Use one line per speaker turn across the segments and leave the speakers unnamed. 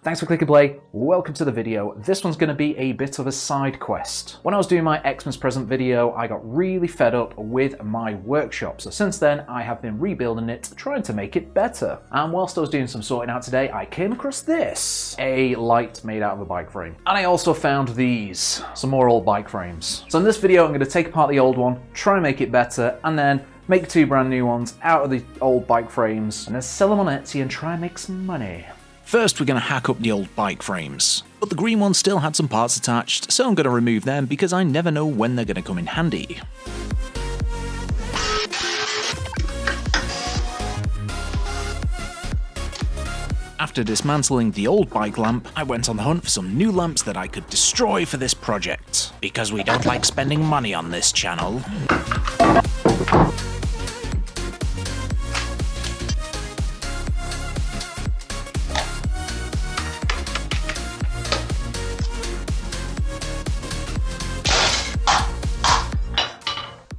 Thanks for clicking play, welcome to the video. This one's going to be a bit of a side quest. When I was doing my Xmas present video, I got really fed up with my workshop, so since then I have been rebuilding it, trying to make it better. And whilst I was doing some sorting out today, I came across this. A light made out of a bike frame. And I also found these, some more old bike frames. So in this video I'm going to take apart the old one, try and make it better, and then make two brand new ones out of the old bike frames, and then sell them on Etsy and try and make some money.
First, we're going to hack up the old bike frames. But the green ones still had some parts attached, so I'm going to remove them because I never know when they're going to come in handy. After dismantling the old bike lamp, I went on the hunt for some new lamps that I could destroy for this project. Because we don't like spending money on this channel.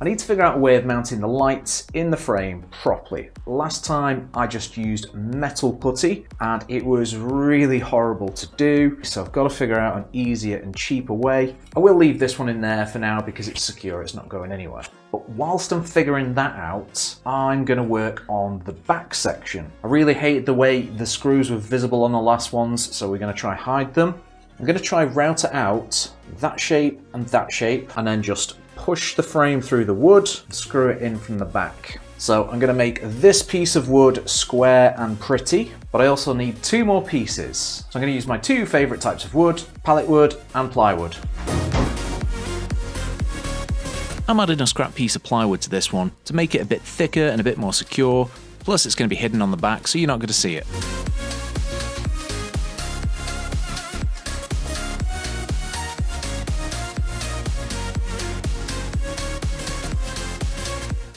I need to figure out a way of mounting the lights in the frame properly. Last time I just used metal putty and it was really horrible to do, so I've got to figure out an easier and cheaper way. I will leave this one in there for now because it's secure, it's not going anywhere. But whilst I'm figuring that out, I'm going to work on the back section. I really hated the way the screws were visible on the last ones, so we're going to try hide them. I'm going to try route it out that shape, and then just push the frame through the wood, screw it in from the back. So I'm going to make this piece of wood square and pretty, but I also need two more pieces. So I'm going to use my two favourite types of wood, pallet wood and plywood.
I'm adding a scrap piece of plywood to this one to make it a bit thicker and a bit more secure, plus it's going to be hidden on the back so you're not going to see it.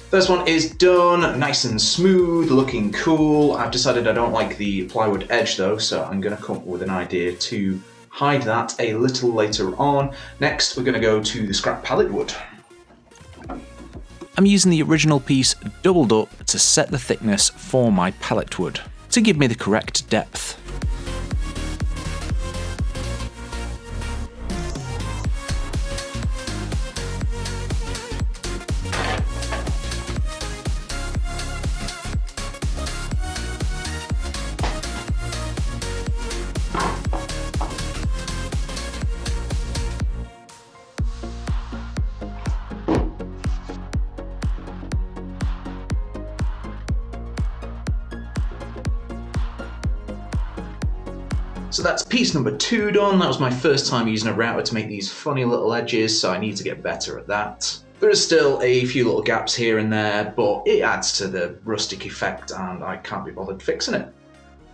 First one is done, nice and smooth, looking cool. I've decided I don't like the plywood edge though, so I'm going to come up with an idea to hide that a little later on. Next, we're going to go to the scrap pallet wood.
I'm using the original piece doubled up to set the thickness for my pallet wood, to give me the correct depth.
So that's piece number 2 done. That was my first time using a router to make these funny little edges, so I need to get better at that. There is still a few little gaps here and there, but it adds to the rustic effect and I can't be bothered fixing it.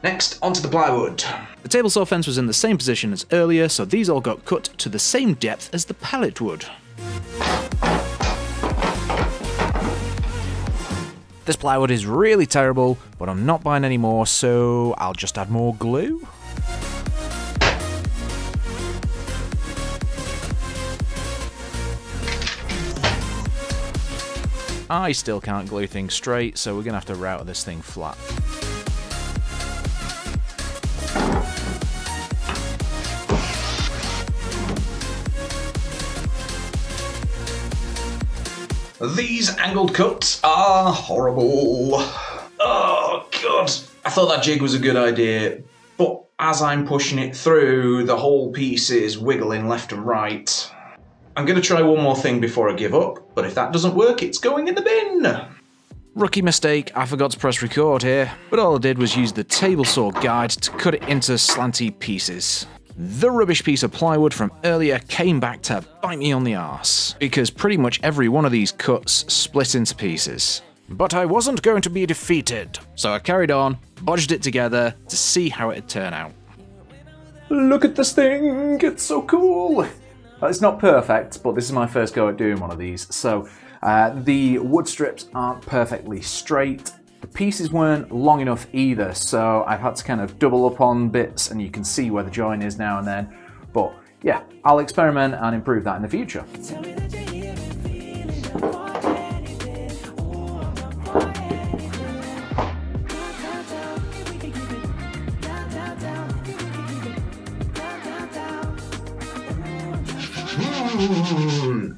Next, onto the plywood.
The table saw fence was in the same position as earlier, so these all got cut to the same depth as the pallet wood. This plywood is really terrible, but I'm not buying any more, so I'll just add more glue. I still can't glue things straight, so we're going to have to router this thing flat.
These angled cuts are horrible. Oh god, I thought that jig was a good idea, but as I'm pushing it through, the whole piece is wiggling left and right. I'm going to try one more thing before I give up, but if that doesn't work, it's going in the bin.
Rookie mistake, I forgot to press record here, but all I did was use the table saw guide to cut it into slanty pieces. The rubbish piece of plywood from earlier came back to bite me on the arse, because pretty much every one of these cuts split into pieces. But I wasn't going to be defeated, so I carried on, bodged it together to see how it'd turn out.
Look at this thing, it's so cool! It's not perfect, but this is my first go at doing one of these, so the wood strips aren't perfectly straight. The pieces weren't long enough either, so I've had to kind of double up on bits, and you can see where the join is now and then. But yeah, I'll experiment and improve that in the future.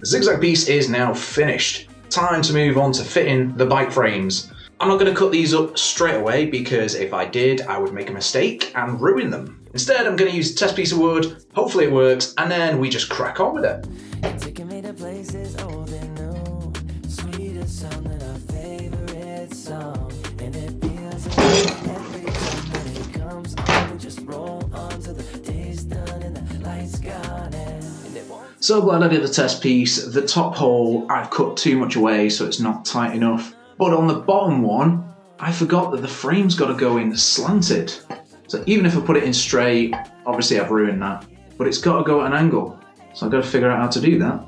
Zigzag piece is now finished. Time to move on to fitting the bike frames. I'm not going to cut these up straight away because if I did, I would make a mistake and ruin them. Instead, I'm going to use a test piece of wood, hopefully it works, and then we just crack on with it. Taking me to places old and new, sweeter sound than our favorite song, and it feels like every time that it comes on, we just roll on to the day's done and the lights gone and it won't. So glad I did the test piece. The top hole, I've cut too much away so it's not tight enough. But on the bottom one, I forgot that the frame's got to go in slanted. So even if I put it in straight, obviously I've ruined that. But it's got to go at an angle. So I've got to figure out how to do that.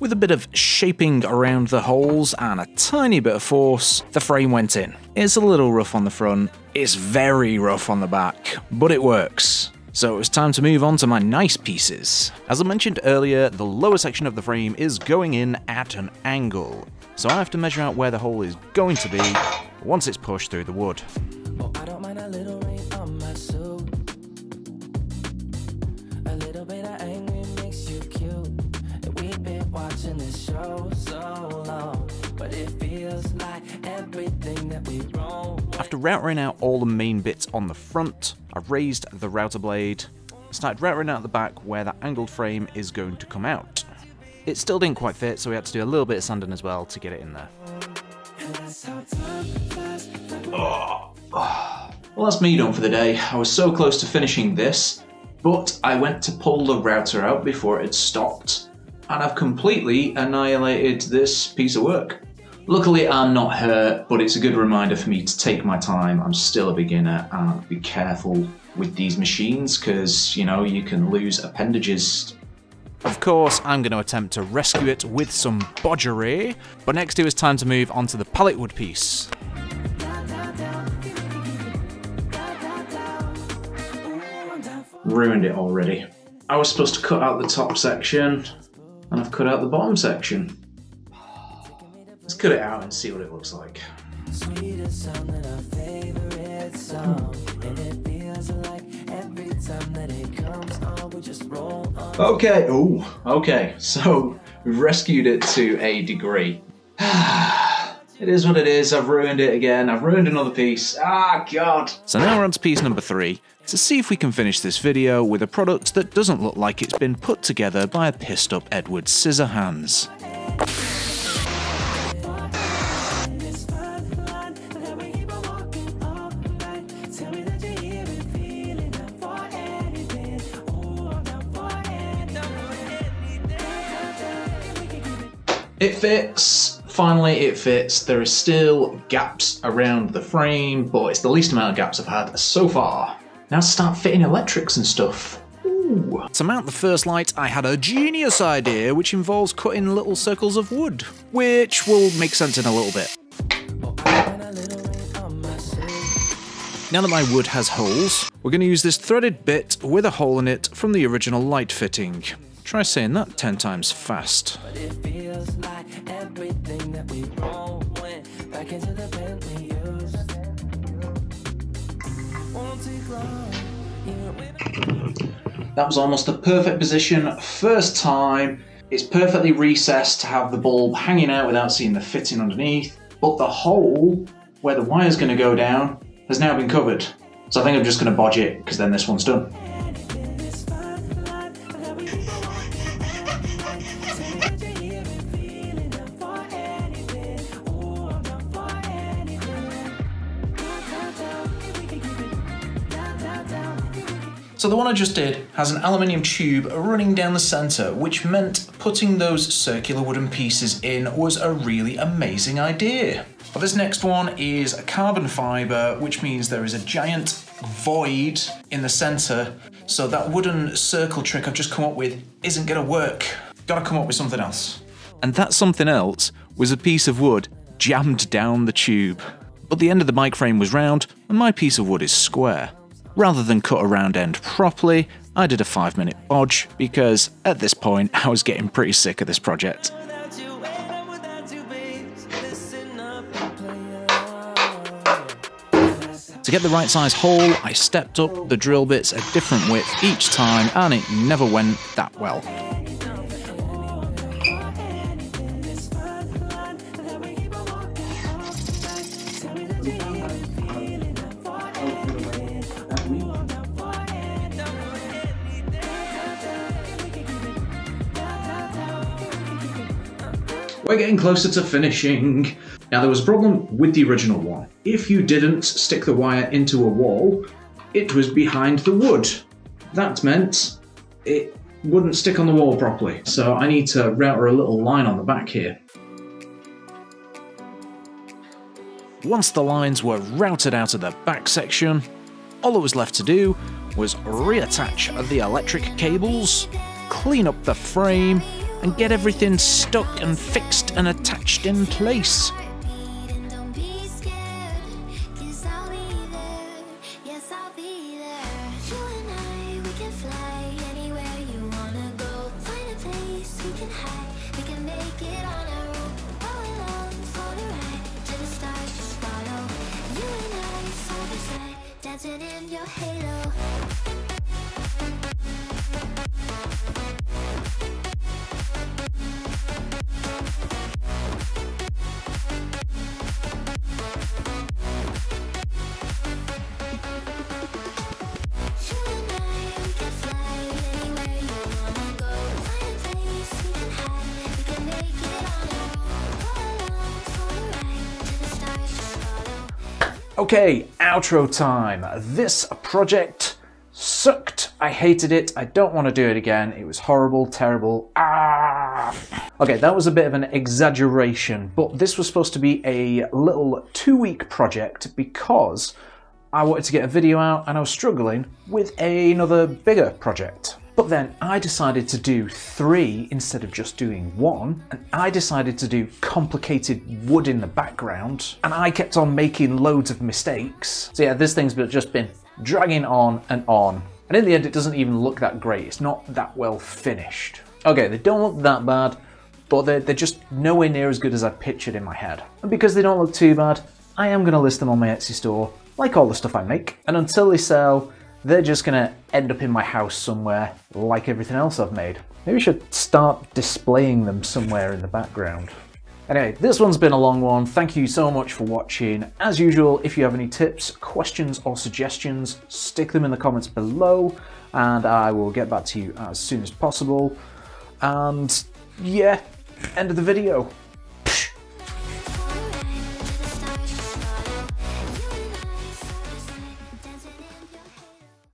With a bit of shaping around the holes and a tiny bit of force, the frame went in. It's a little rough on the front, it's very rough on the back, but it works. So it was time to move on to my nice pieces. As I mentioned earlier, the lower section of the frame is going in at an angle. So I have to measure out where the hole is going to be once it's pushed through the wood.
Oh, I don't mind a little rain on my suit. A little bit of angry makes you cute. And we've been watching this show so long, but it feels like everything that we roll.
After routing out all the main bits on the front, I raised the router blade, started routing out the back where that angled frame is going to come out. It still didn't quite fit, so we had to do a little bit of sanding as well to get it in there.
Well, that's me done for the day. I was so close to finishing this, but I went to pull the router out before it had stopped, and I've completely annihilated this piece of work. Luckily, I'm not hurt, but it's a good reminder for me to take my time. I'm still a beginner and be careful with these machines because, you know, you can lose appendages.
Of course, I'm going to attempt to rescue it with some bodgery, but next it was time to move on to the pallet wood piece.
Ruined it already. I was supposed to cut out the top section, and I've cut out the bottom section. Let's cut it out and see what it looks like. Okay, okay, so we've rescued it to a degree. It is what it is, I've ruined it again, I've ruined another piece, God!
So now we're on to piece number 3, to see if we can finish this video with a product that doesn't look like it's been put together by a pissed up Edward Scissorhands.
It fits, finally it fits. There are still gaps around the frame, but it's the least amount of gaps I've had so far. Now to start fitting electrics and stuff. Ooh.
To mount the first light, I had a genius idea which involves cutting little circles of wood, which will make sense in a little bit. Now that my wood has holes, we're going to use this threaded bit with a hole in it from the original light fitting. Try saying that 10 times fast.
That was almost the perfect position, first time. It's perfectly recessed to have the bulb hanging out without seeing the fitting underneath, but the hole where the wire's going to go down has now been covered. So I think I'm just going to bodge it, because then this one's done. So the one I just did has an aluminium tube running down the centre, which meant putting those circular wooden pieces in was a really amazing idea. But this next one is a carbon fibre, which means there is a giant void in the centre, so that wooden circle trick I've just come up with isn't going to work. Gotta come up with something else.
And that something else was a piece of wood jammed down the tube. But the end of the bike frame was round, and my piece of wood is square. Rather than cut a round end properly, I did a 5-minute bodge because at this point I was getting pretty sick of this project. To get the right size hole, I stepped up the drill bits a different width each time, and it never went that well.
We're getting closer to finishing. Now there was a problem with the original one. If you didn't stick the wire into a wall, it was behind the wood. That meant it wouldn't stick on the wall properly. So I need to router a little line on the back here.
Once the lines were routed out of the back section, all that was left to do was reattach the electric cables, clean up the frame, and get everything stuck and fixed and attached in place.
Dancing in your halo.
Okay, outro time. This project sucked. I hated it. I don't want to do it again. It was horrible, terrible. Okay, that was a bit of an exaggeration, but this was supposed to be a little 2-week project because I wanted to get a video out and I was struggling with another bigger project. But then I decided to do 3 instead of just doing 1, and I decided to do complicated wood in the background, and I kept on making loads of mistakes. So yeah, this thing's just been dragging on, and in the end it doesn't even look that great. It's not that well finished. Okay, they don't look that bad, but they're just nowhere near as good as I pictured in my head. And because they don't look too bad, I am going to list them on my Etsy store, like all the stuff I make, and until they sell, they're just gonna end up in my house somewhere, like everything else I've made. Maybe I should start displaying them somewhere in the background. Anyway, this one's been a long one. Thank you so much for watching. As usual, if you have any tips, questions, or suggestions, stick them in the comments below, and I will get back to you as soon as possible. And yeah, end of the video.